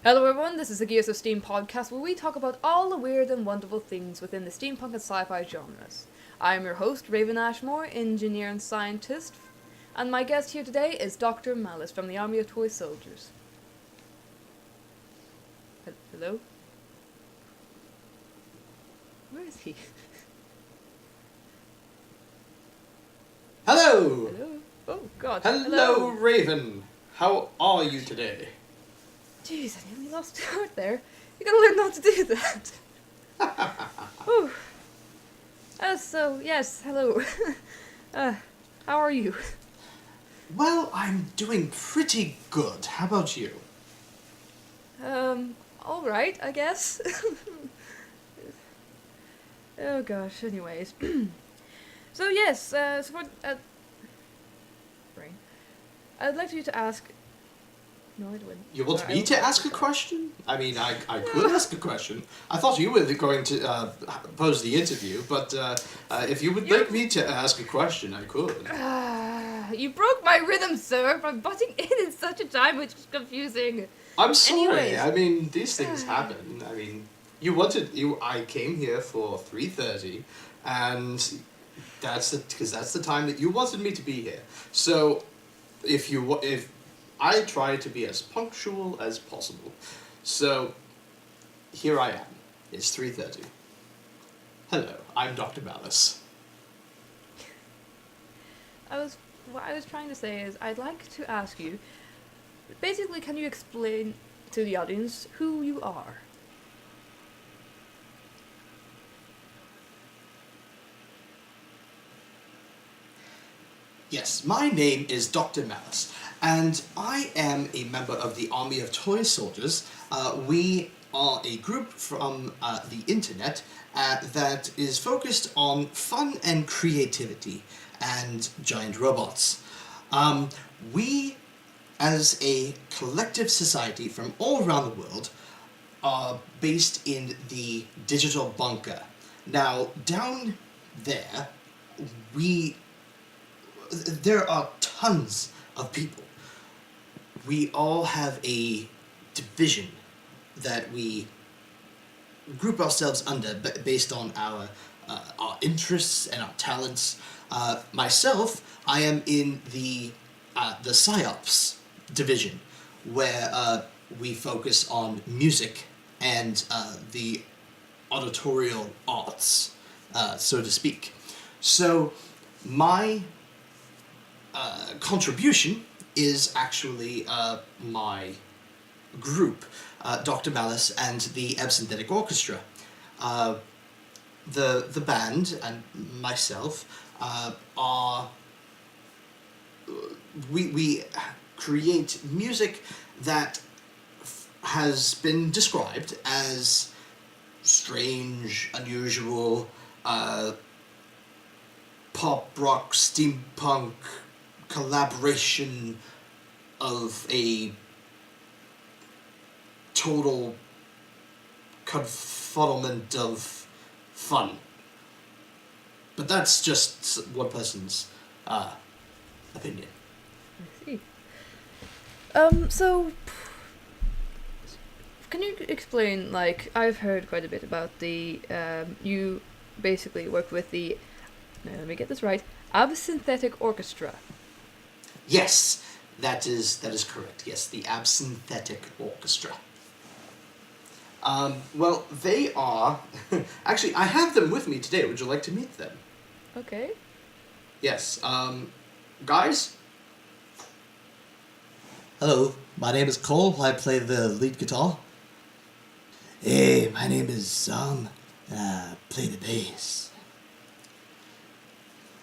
Hello everyone, this is the Gears of Steam podcast where we talk about all the weird and wonderful things within the steampunk and sci-fi genres. I am your host, Raven Ashmore, engineer and scientist, and my guest here today is Dr. Malice from the Army of Toy Soldiers. Hello? Where is he? Hello! Hello? Oh god. Hello, Raven! How are you today? Jeez, I nearly lost heart there. You gotta learn not to do that. Whew. Yes, hello. How are you? Well, I'm doing pretty good. How about you? Alright, I guess. Oh gosh, anyways. So yes, so for, brain. I'd like you to ask... No, I wouldn't. You want me to ask a question? I mean, I could ask a question. I thought you were going to pose the interview, but if you would like me to ask a question, I could. You broke my rhythm, sir, by butting in such a time, which is confusing. I'm sorry. Anyways. I mean, these things happen. I mean, I came here for 3:30, and that's the time that you wanted me to be here. So, if I try to be as punctual as possible. So, here I am. It's 3:30. Hello, I'm Dr. Malice. What I was trying to say is, I'd like to ask you, basically, can you explain to the audience who you are? Yes, my name is Dr. Malice, and I am a member of the Army of Toy Soldiers. We are a group from the internet that is focused on fun and creativity and giant robots. We, as a collective society from all around the world, are based in the digital bunker. Now, down there, there are tons of people. We all have a division that we group ourselves under based on our interests and our talents. Myself, I am in the PsyOps division, where we focus on music and the auditorial arts, so to speak. So my contribution is actually my group, Dr. Malice and the Absynthetic Orchestra. The band and myself we create music that has been described as strange, unusual, pop rock, steampunk collaboration of a total confuddlement of fun. But that's just one person's opinion. I see. So... Can you explain, like, I've heard quite a bit about the, you basically work with the, now let me get this right, Absynthetic Orchestra. Yes, that is correct. Yes, the Absynthetic Orchestra. Well, they are... Actually, I have them with me today. Would you like to meet them? Okay. Yes, guys? Hello, my name is Cole. I play the lead guitar. Hey, my name is Sam. I play the bass.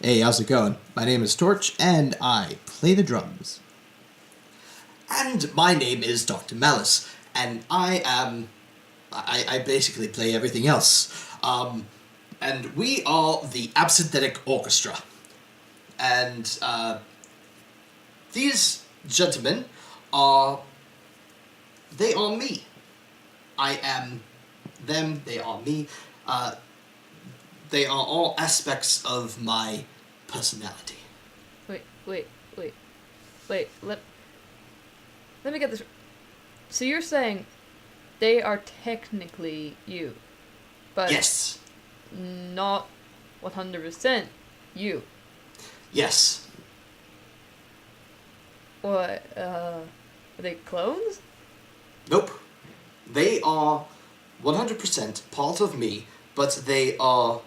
Hey, how's it going? My name is Torch, and I play the drums. And my name is Dr. Malice, and I basically play everything else. And we are the Absynthetic Orchestra. And these gentlemen they are me. I am them, they are me. They are all aspects of my personality. Wait, let me get this. So you're saying they are technically you, but Yes. not 100% you. Yes. What, are they clones? Nope. They are 100% part of me, but they are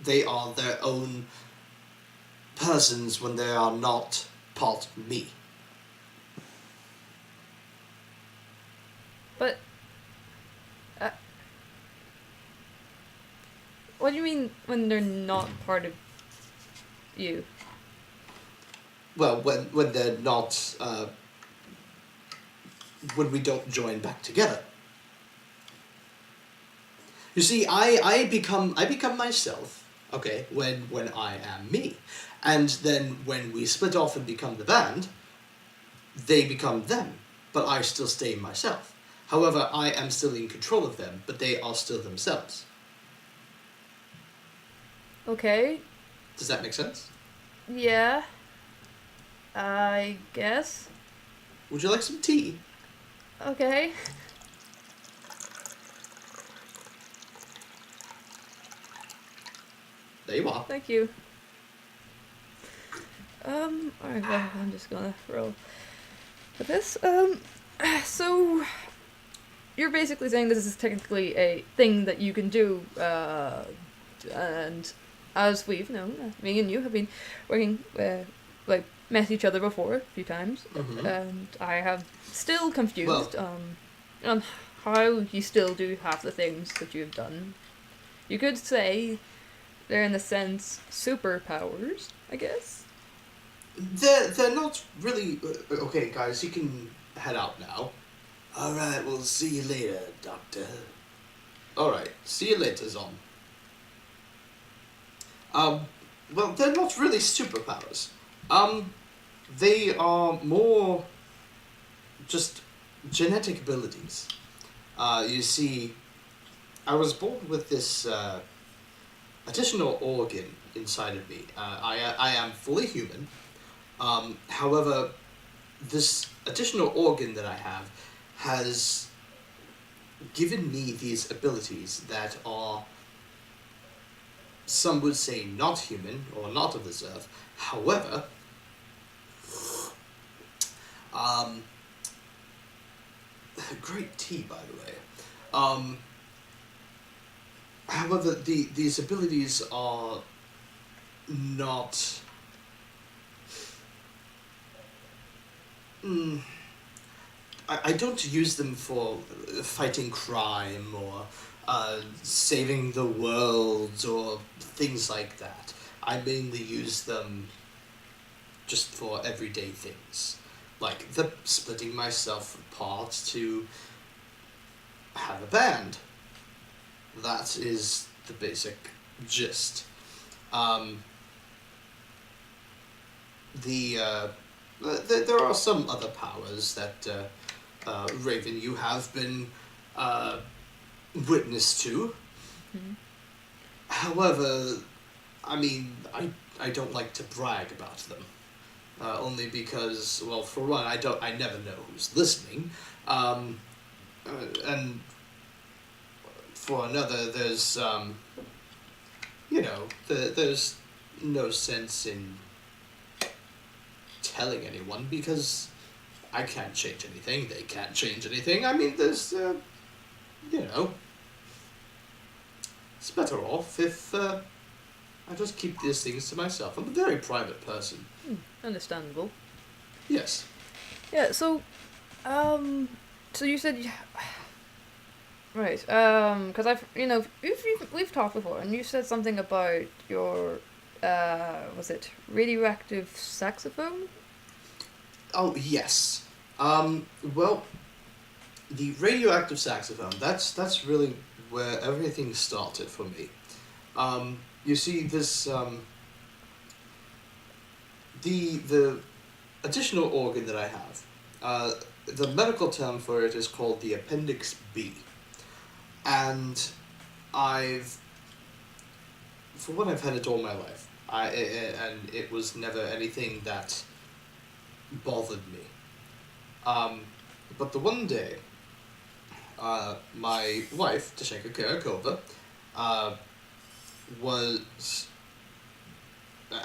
their own persons when they are not part of me. But, uh, what do you mean when they're not part of you? Well, when they're not, when we don't join back together. You see, I become myself, okay, when I am me. And then when we split off and become the band, they become them, but I still stay myself. However, I am still in control of them, but they are still themselves. Okay, Does that make sense? yeah, I guess. Would you like some tea? Okay. There you are. Thank you. Alright, well, I'm just gonna roll with this. So, you're basically saying this is technically a thing that you can do, and as we've known, me and you have been working, met each other before a few times, Mhm. and I have still confused, on how you still do half the things that you've done. You could say they're, in a sense, superpowers, I guess. They're not really... okay, guys, you can head out now. Alright, we'll see you later, Doctor. Alright, see you later, Zom. Well, they're not really superpowers. They are more just genetic abilities. You see, I was born with this additional organ inside of me. I am fully human. However, this additional organ that I have has given me these abilities that are, some would say, not human or not of this earth. However, great tea, by the way. However, these abilities are not... I don't use them for fighting crime or saving the world or things like that. I mainly use them just for everyday things. Like the splitting myself apart to have a band. That is the basic gist. There are some other powers that Raven, you have been witness to. Mhm. However, I mean, I don't like to brag about them. Only because, well, for one, I never know who's listening. And for another, there's, there's no sense in telling anyone because I can't change anything, they can't change anything. I mean, there's, it's better off if I just keep these things to myself. I'm a very private person. Understandable. Yes. Yeah, so you said, right, because we've talked before, and you said something about your, was it radioactive saxophone? Oh, yes. Well, the radioactive saxophone, that's really where everything started for me. You see, this, the additional organ that I have, the medical term for it is called the Appendix B. And for one, I've had it all my life. And it was never anything that bothered me. But the one day, my wife, Tashenka Karakova, was,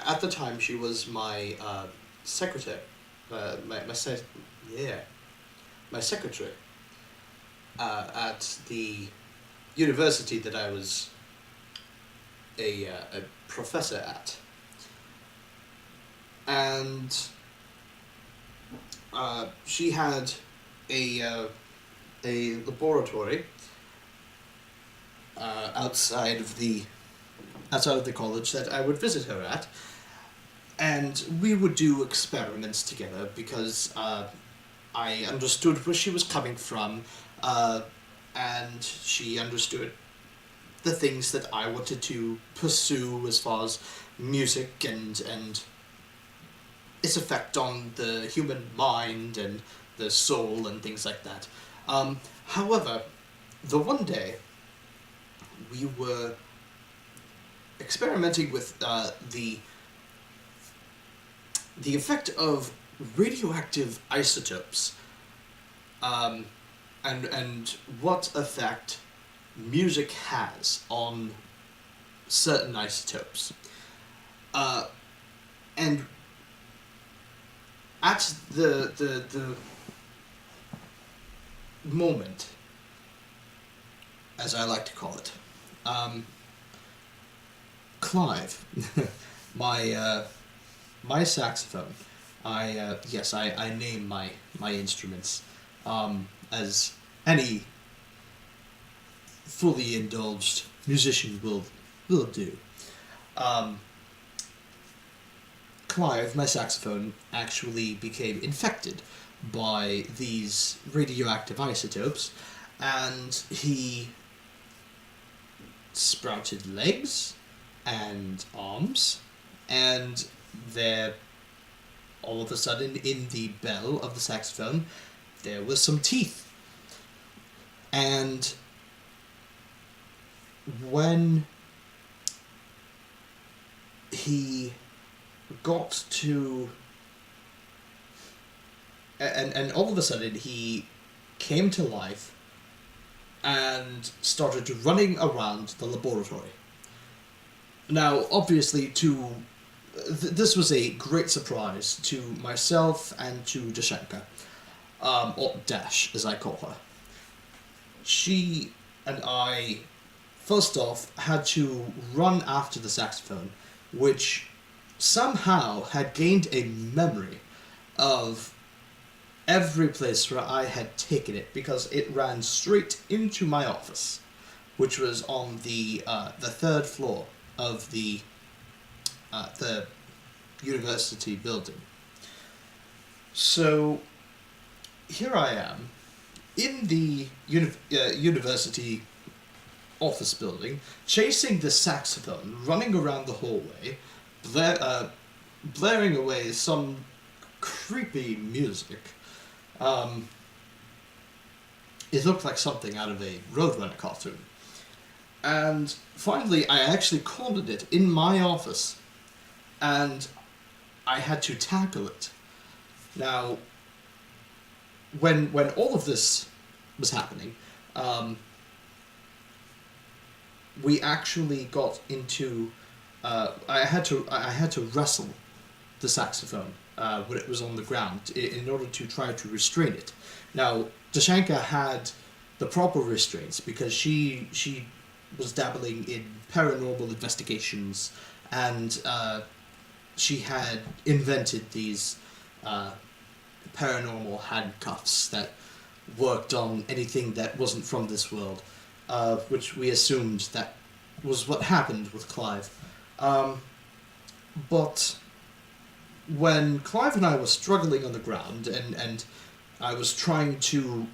at the time, she was my secretary, my secretary at the university that I was a professor at. And she had a laboratory outside of the college that I would visit her at, and we would do experiments together because I understood where she was coming from, and she understood the things that I wanted to pursue as far as music and its effect on the human mind and the soul and things like that. However, the one day we were experimenting with the effect of radioactive isotopes, and what effect music has on certain isotopes. And at the moment, as I like to call it, Clive, my saxophone. I name my instruments as any fully indulged musician will do. Clive, my saxophone, actually became infected by these radioactive isotopes, and he sprouted legs and arms, and there, all of a sudden, in the bell of the saxophone, there was some teeth. And when he got to... And all of a sudden, he came to life and started running around the laboratory. Now, obviously, this was a great surprise to myself and to Dashenka, or Dash, as I call her. She and I, first off, had to run after the saxophone, which somehow had gained a memory of every place where I had taken it, because it ran straight into my office, which was on the third floor of the university building. So here I am in the university office building, chasing the saxophone, running around the hallway, blaring away some creepy music. It looked like something out of a Roadrunner cartoon. And finally, I actually cornered it in my office, and I had to tackle it. Now, when all of this was happening, we actually got into... I had to wrestle the saxophone when it was on the ground in order to try to restrain it. Now, Dashenka had the proper restraints because she was dabbling in paranormal investigations, and she had invented these paranormal handcuffs that worked on anything that wasn't from this world, which we assumed that was what happened with Clive. But when Clive and I were struggling on the ground, and I was trying to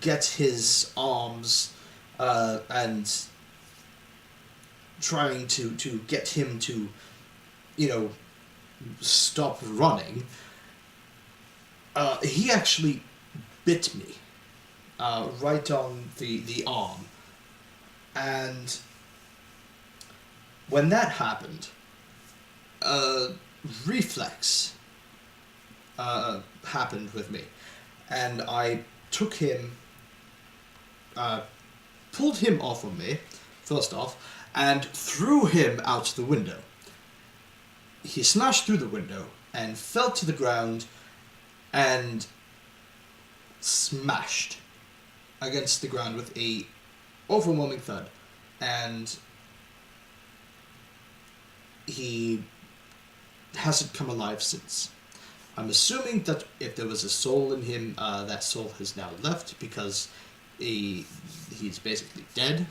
get his arms and trying to get him to, stop running, he actually bit me right on the arm. And when that happened, reflex happened with me, and I took him pulled him off of me, first off, and threw him out the window. He smashed through the window and fell to the ground and smashed against the ground with a overwhelming thud. And he hasn't come alive since. I'm assuming that if there was a soul in him, that soul has now left because he's basically dead.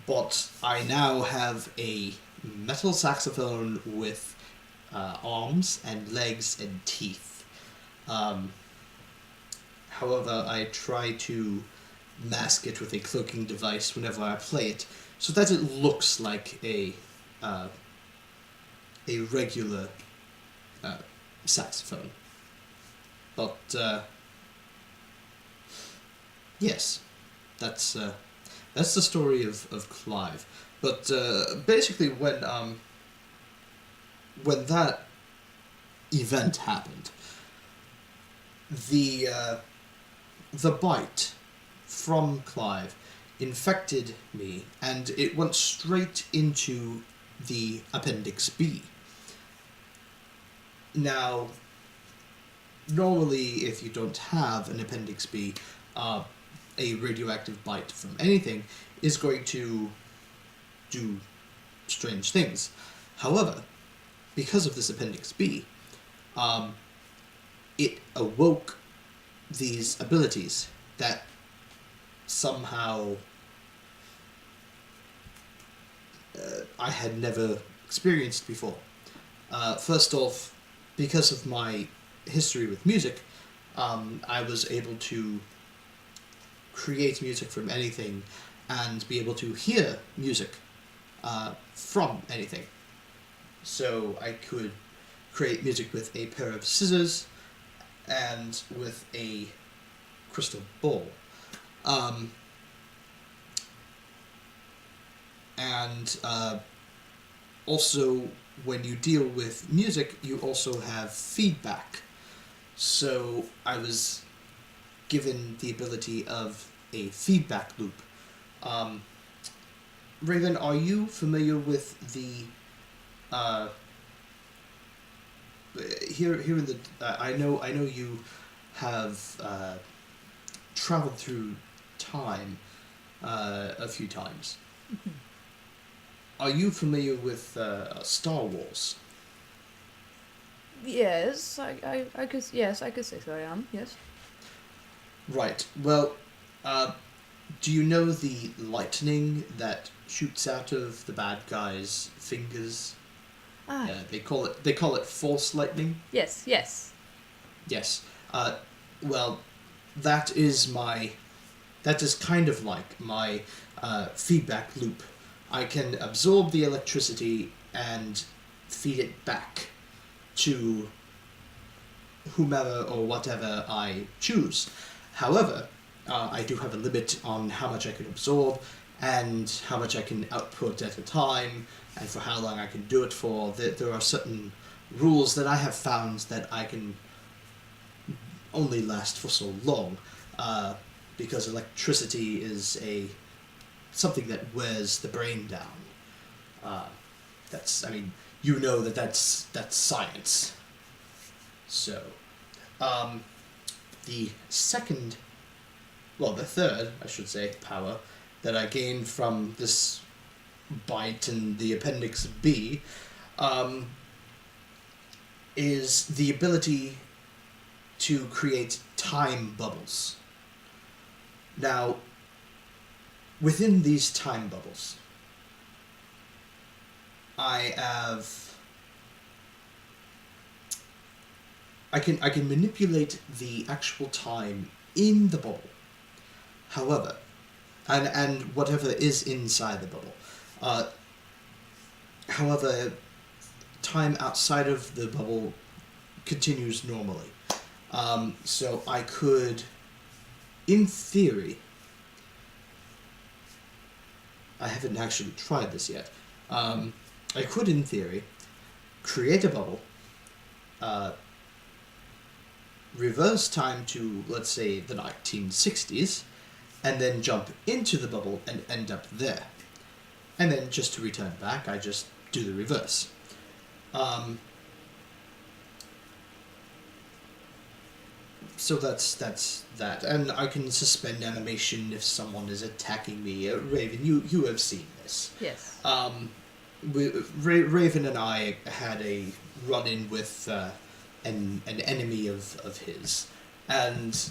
But I now have a metal saxophone with arms and legs and teeth. However, I try to mask it with a cloaking device whenever I play it, so that it looks like a regular saxophone. But yes, that's the story of Clive. But basically, when that event happened, the bite from Clive infected me, and it went straight into the Appendix B. Now, normally, if you don't have an Appendix B, a radioactive bite from anything is going to do strange things. However, because of this Appendix B, it awoke these abilities that somehow I had never experienced before. First off, because of my history with music, I was able to create music from anything and be able to hear music from anything. So I could create music with a pair of scissors and with a crystal ball. Also, when you deal with music, you also have feedback. So I was given the ability of a feedback loop. Raven, are you familiar with the here in the I know you have traveled through time a few times. Mm-hmm. Are you familiar with Star Wars? Yes, I could. Yes, I could say so. I am. Yes. Right. Well, do you know the lightning that shoots out of the bad guy's fingers? Ah. They call it force lightning. Yes. Yes. Yes. Well, that is kind of like my feedback loop. I can absorb the electricity and feed it back to whomever or whatever I choose. However, I do have a limit on how much I can absorb and how much I can output at a time and for how long I can do it for. There are certain rules that I have found that I can only last for so long because electricity is something that wears the brain down. That's science. So, the third, I should say, power that I gained from this bite and the Appendix B is the ability to create time bubbles. Now, within these time bubbles, I can manipulate the actual time in the bubble. However, and whatever is inside the bubble. However, time outside of the bubble continues normally. So I could, in theory, I haven't actually tried this yet. I could, in theory, create a bubble, reverse time to, let's say, the 1960s, and then jump into the bubble and end up there. And then just to return back, I just do the reverse. So that's that, and I can suspend animation if someone is attacking me. Raven, you have seen this. Yes. Raven and I had a run-in with an enemy of his, and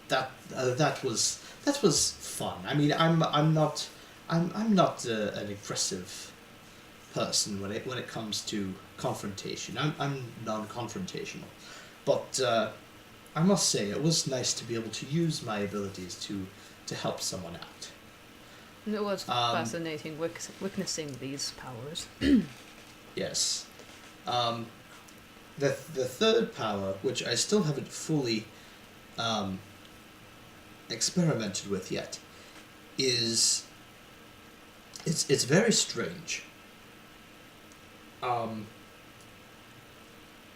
that was fun. I mean, I'm not an aggressive person when it comes to confrontation. I'm non-confrontational, but I must say it was nice to be able to use my abilities to help someone out. It was fascinating witnessing these powers. Yes. The third power, which I still haven't fully experimented with yet, is it's very strange.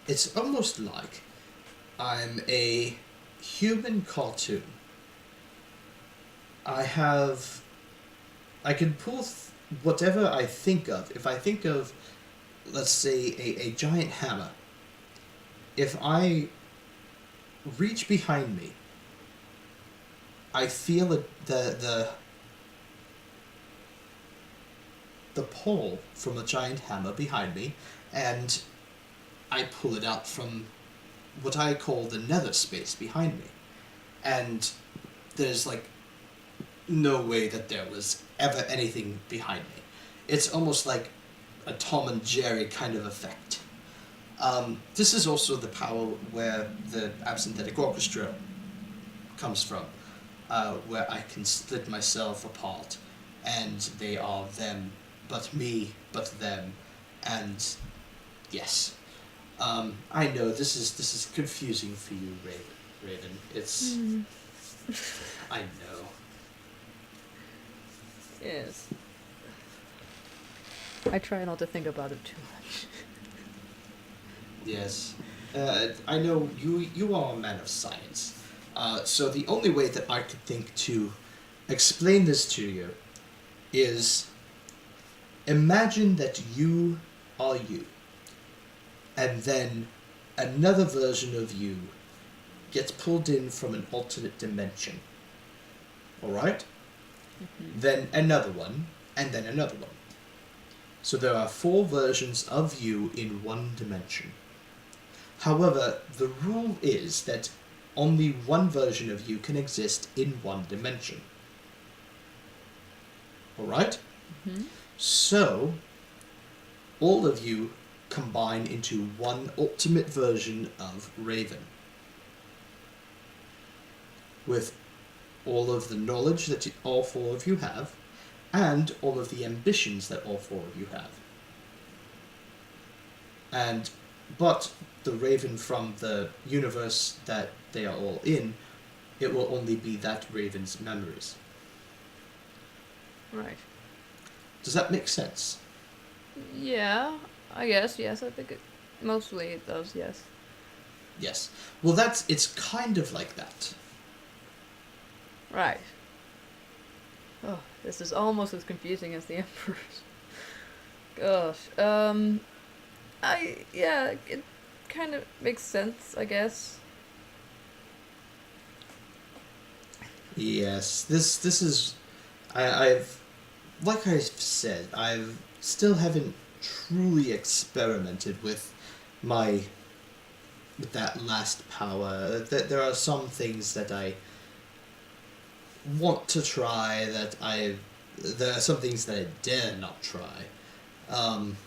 It's almost like I'm a human cartoon. I can pull whatever I think of. If I think of, let's say, a giant hammer, if I reach behind me, I feel the pull from a giant hammer behind me, and I pull it out from what I call the nether space behind me. And there's like no way that there was ever anything behind me. It's almost like a Tom and Jerry kind of effect. This is also the power where the Absynthetic Orchestra comes from, where I can split myself apart, and they are them, but me, but them, and yes. I know this is confusing for you, Raven. It's I know. Yes. I try not to think about it too much. Yes. I know you are a man of science. So the only way that I could think to explain this to you is imagine that you are you, and then another version of you gets pulled in from an alternate dimension. Alright? Mm-hmm. Then another one, and then another one. So there are 4 versions of you in one dimension. However, the rule is that only one version of you can exist in one dimension. Alright? Mm-hmm. So, all of you combine into one ultimate version of Raven, with all of the knowledge that all 4 of you have, and all of the ambitions that all 4 of you have. But the Raven from the universe that they are all in, it will only be that Raven's memories. Right. Does that make sense? Yeah, I guess, yes, I think mostly it does, yes. Yes. Well, it's kind of like that. Right. Oh, this is almost as confusing as the Emperor's. Gosh. It kind of makes sense, I guess. Yes, this is... I've... Like I've said, I've still haven't truly experimented with that last power. There are some things that I want to try there are some things that I dare not try. And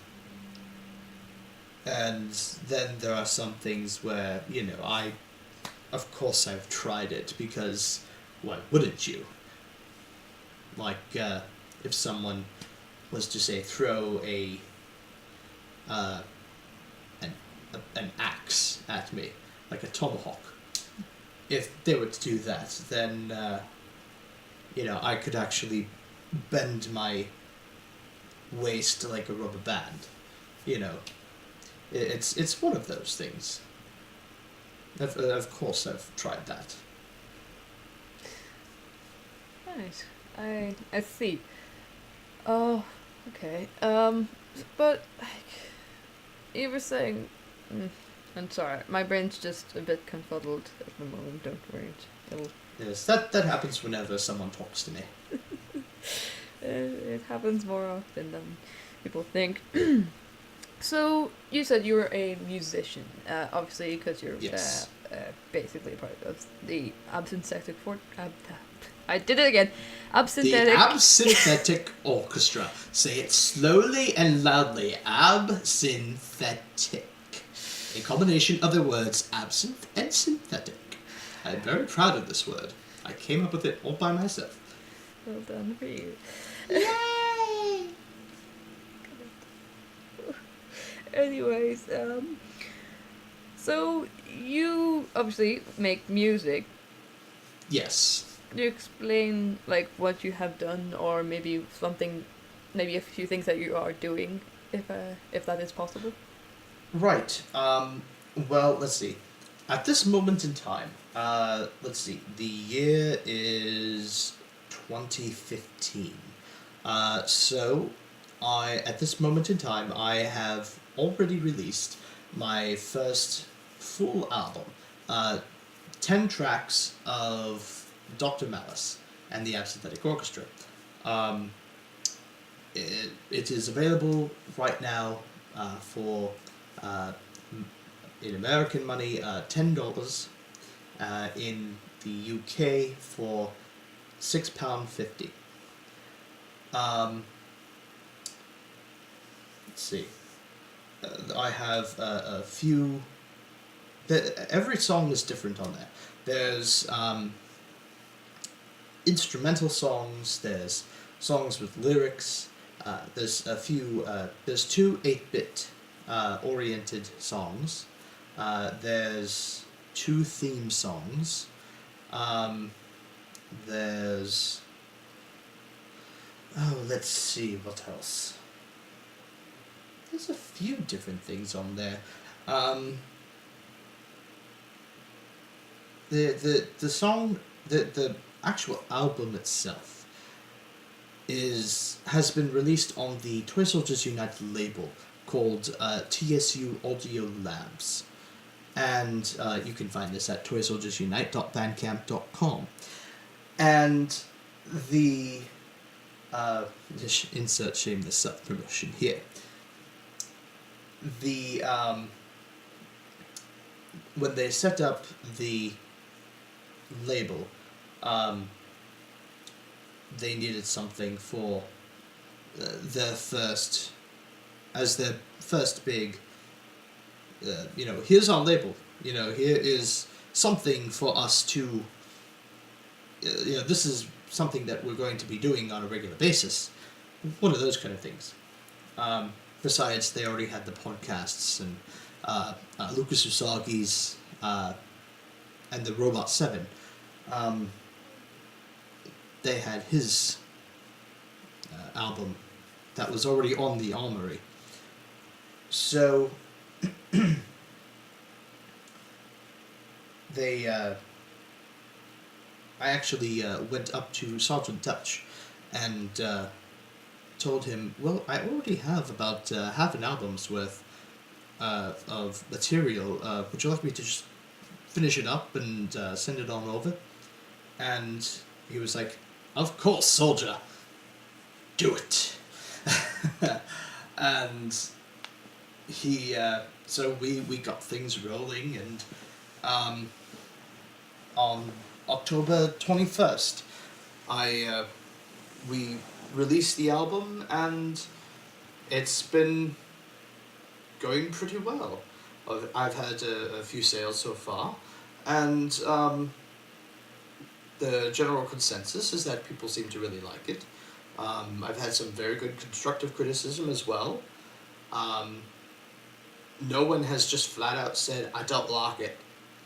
then there are some things where, of course I've tried it, because why wouldn't you? Like, if someone was to say throw an axe at me, like a tomahawk, if they were to do that, then I could actually bend my waist like a rubber band. It's one of those things. Of course I've tried that. Right. I see. Oh, okay. But like, you were saying. Mm, I'm sorry. My brain's just a bit confuddled at the moment. Don't worry. It'll, Yes, that happens whenever someone talks to me. it happens more often than people think. So you said you were a musician, obviously because you're Yes. basically a part of the absynthetic I did it again. The Absynthetic. absynthetic orchestra. Say it slowly and loudly. Absynthetic. A combination of the words absinthe and synthetic. I'm very proud of this word. I came up with it all by myself. Well done for you. Yay! Anyways, so you obviously make music. Yes. Can you explain like what you have done, or maybe something, maybe a few things that you are doing, if that is possible? Right. Well, let's see. At this moment in time, let's see. The year is 2015. So, at this moment in time, I have already released my first full album. 10 tracks of Dr. Malice and the Absynthetic Orchestra. Um, it is available right now for, in American money, $10. In the UK for £6.50. Let's see. I have a few. Every song is different on there. There's instrumental songs. There's songs with lyrics. There's a few. There's two 8-bit oriented songs. There's two theme songs. There's. Oh, let's see what else. There's a few different things on there. The song, the actual album itself has been released on the Toy Soldiers Unite label called TSU Audio Labs, and you can find this at toysoldiersunite.bandcamp.com. And the just insert shameless self-promotion here. The when they set up the label, they needed something for their first big. Here's our label. Here is something for us to. This is something that we're going to be doing on a regular basis. One of those kind of things. Besides, they already had the podcasts and Lucas Usagi's and the Robot 7. They had his album that was already on the Armory. So they I actually went up to Sergeant Dutch and told him, well, I already have about half an album's worth of material. Would you like me to just finish it up and send it on over? And he was like, of course, soldier. Do it. And he, so we got things rolling, and on October 21st, we released the album, and it's been going pretty well. I've had a few sales so far, and the general consensus is that people seem to really like it. I've had some very good constructive criticism as well. No one has just flat out said, I don't like it.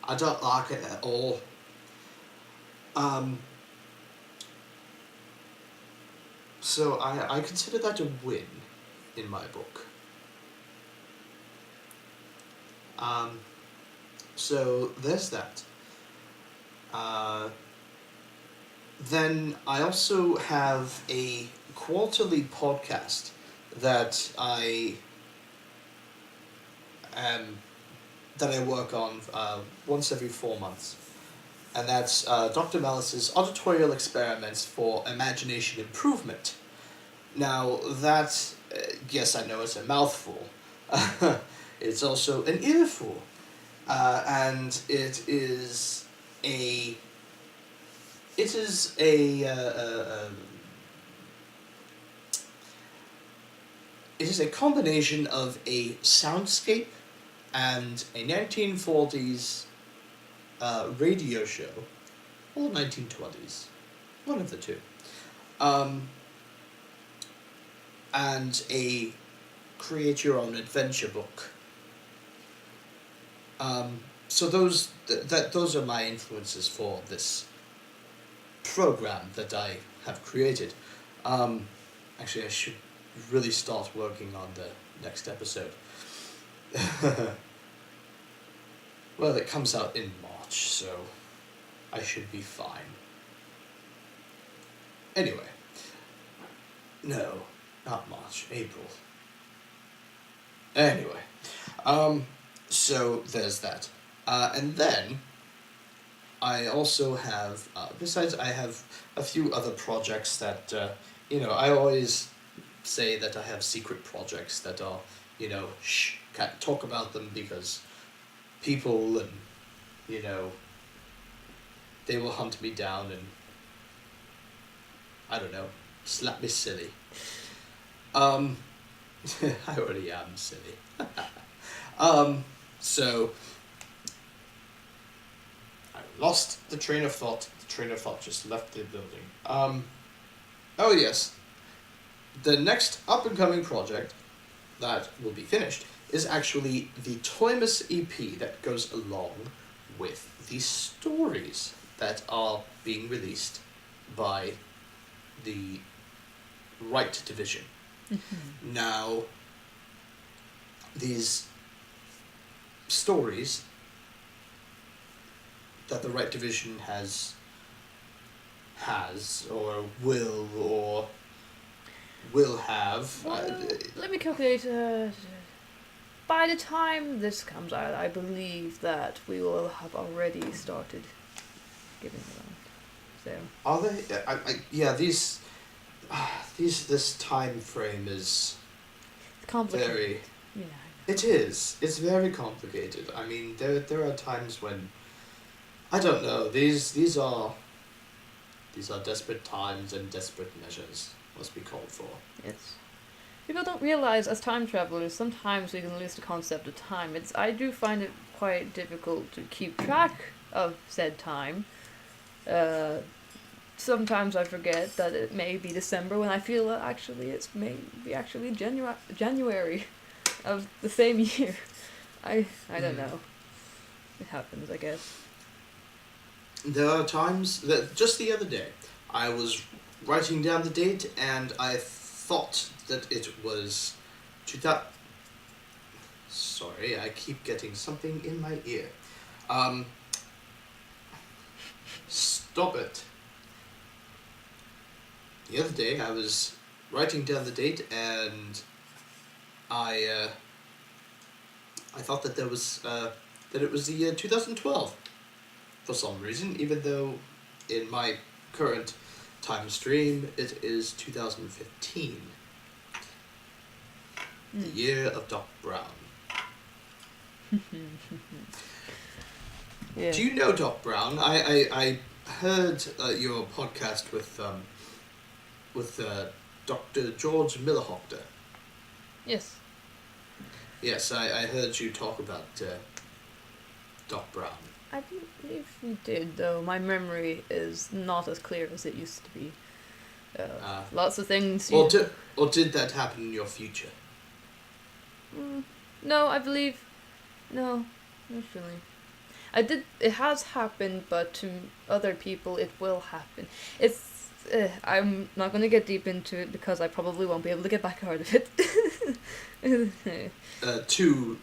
I don't like it at all. So I consider that a win in my book. So there's that. then I also have a quarterly podcast that I work on once every 4 months, and that's Dr. Malice's Auditorial Experiments for Imagination Improvement. Now that, yes, I know it's a mouthful. It's also an earful, and it is a combination of a soundscape and a 1940s radio show, or 1920s, one of the two, and a create your own adventure book. So those are my influences for this program that I have created. Actually, I should really start working on the next episode. Well, it comes out in March, so I should be fine. Anyway. No, not March, April. Anyway. So there's that. And then I also have, besides, I have a few other projects that, I always say that I have secret projects that are, can't talk about them because people and, they will hunt me down and, I don't know, slap me silly. I already am silly. So I lost the train of thought. The train of thought just left the building. Oh yes. The next up-and-coming project that will be finished is actually the Thymus EP that goes along with the stories that are being released by the Right Division. Mm-hmm. Now, these stories that the Right Division has or will have. Well, let me calculate. By the time this comes out, I believe that we will have already started giving them out. So. Are they? Yeah, this time frame is complicated. Very. Yeah. It is. It's very complicated. I mean, there are times when I don't know. These are desperate times, and desperate measures must be called for. Yes. People don't realize, as time travelers, sometimes we can lose the concept of time. I do find it quite difficult to keep track of said time. Sometimes I forget that it may be December when I feel that actually it's maybe actually January of the same year. I don't know. It happens, I guess. There are times that just the other day I was writing down the date and I thought that it was 2000. Sorry, I keep getting something in my ear. Stop it. The other day I was writing down the date and I thought that it was the year 2012 for some reason, even though in my current time stream it is 2015. The year of Doc Brown. Yeah. Do you know Doc Brown? I heard your podcast with Dr. George Millerhochter. Yes. Yes, I heard you talk about Doc Brown. I believe we did, though my memory is not as clear as it used to be. Lots of things. Or did that happen in your future? No, I believe. No, not really. It has happened, but to other people it will happen. It's. I'm not going to get deep into it because I probably won't be able to get back out of it. Too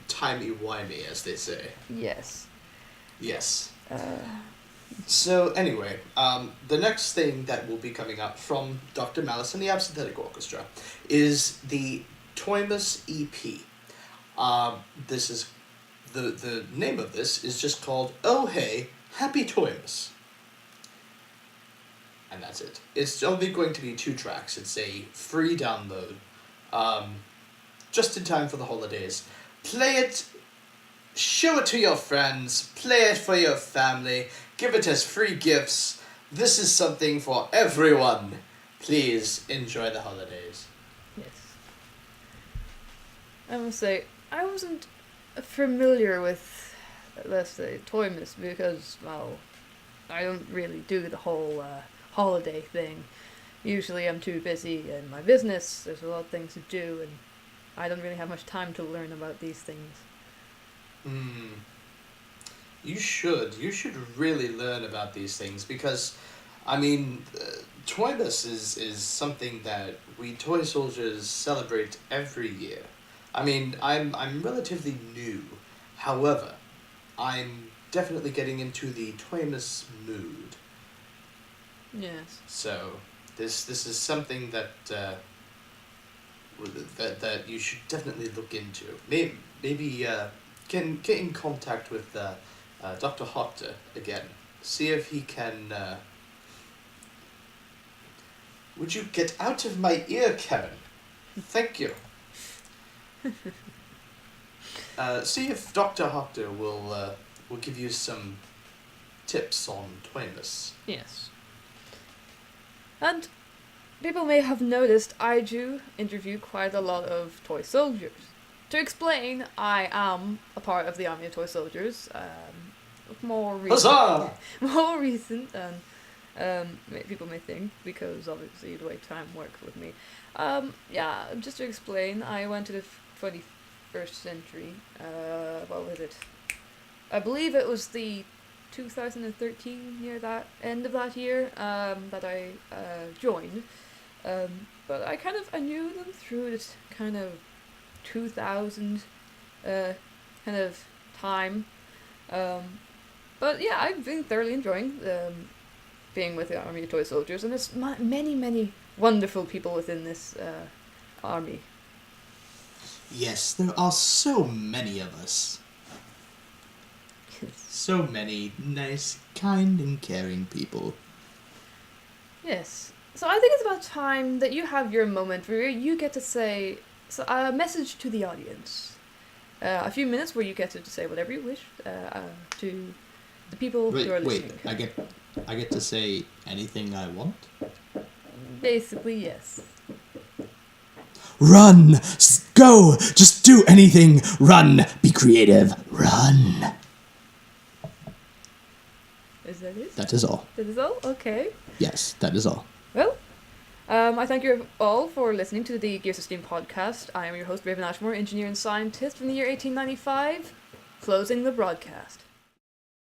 timey-wimey, as they say. Yes. Yes. So anyway, the next thing that will be coming up from Dr. Malice and the Absynthetic Orchestra is the Thymus EP. This is the name of this is just called Oh Hey Happy Thymus. And that's it. It's only going to be 2 tracks. It's a free download. Just in time for the holidays. Play it, show it to your friends, play it for your family, give it as free gifts. This is something for everyone. Please enjoy the holidays. Yes. I must say, I wasn't familiar with, let's say, Thymus because, well, I don't really do the whole holiday thing. Usually I'm too busy in my business, there's a lot of things to do, and I don't really have much time to learn about these things. You should really learn about these things because, I mean, Thymus is something that we toy soldiers celebrate every year. I mean, I'm relatively new, however, I'm definitely getting into the Thymus mood. Yes. So, this is something that that you should definitely look into. Maybe can get in contact with Dr. Hotter again. See if he can. Would you get out of my ear, Kevin? Thank you. See if Dr. Hotter will give you some tips on Thymus. Yes. And people may have noticed I do interview quite a lot of toy soldiers. To explain, I am a part of the Army of Toy Soldiers. More recent, Huzzah! more recent than people may think, because obviously the way time works with me. Yeah, just to explain, I went to the 21st century. What was it? I believe it was the 2013 year, that end of that year, that I joined. But I knew them through this kind of 2000 kind of time. But yeah, I've been thoroughly enjoying being with the Army of Toy Soldiers, and there's many wonderful people within this army. Yes, there are so many of us. So many nice, kind, and caring people. Yes. So I think it's about time that you have your moment where you get to say a message to the audience. A few minutes where you get to say whatever you wish to the people who are listening. I get to say anything I want? Basically, yes. Run! Go! Just do anything! Run! Be creative! Run! Is that it? That is all. That is all? Okay. Yes, that is all. Well, I thank you all for listening to the Gears of Steam podcast. I am your host, Raven Ashmore, engineer and scientist from the year 1895, closing the broadcast.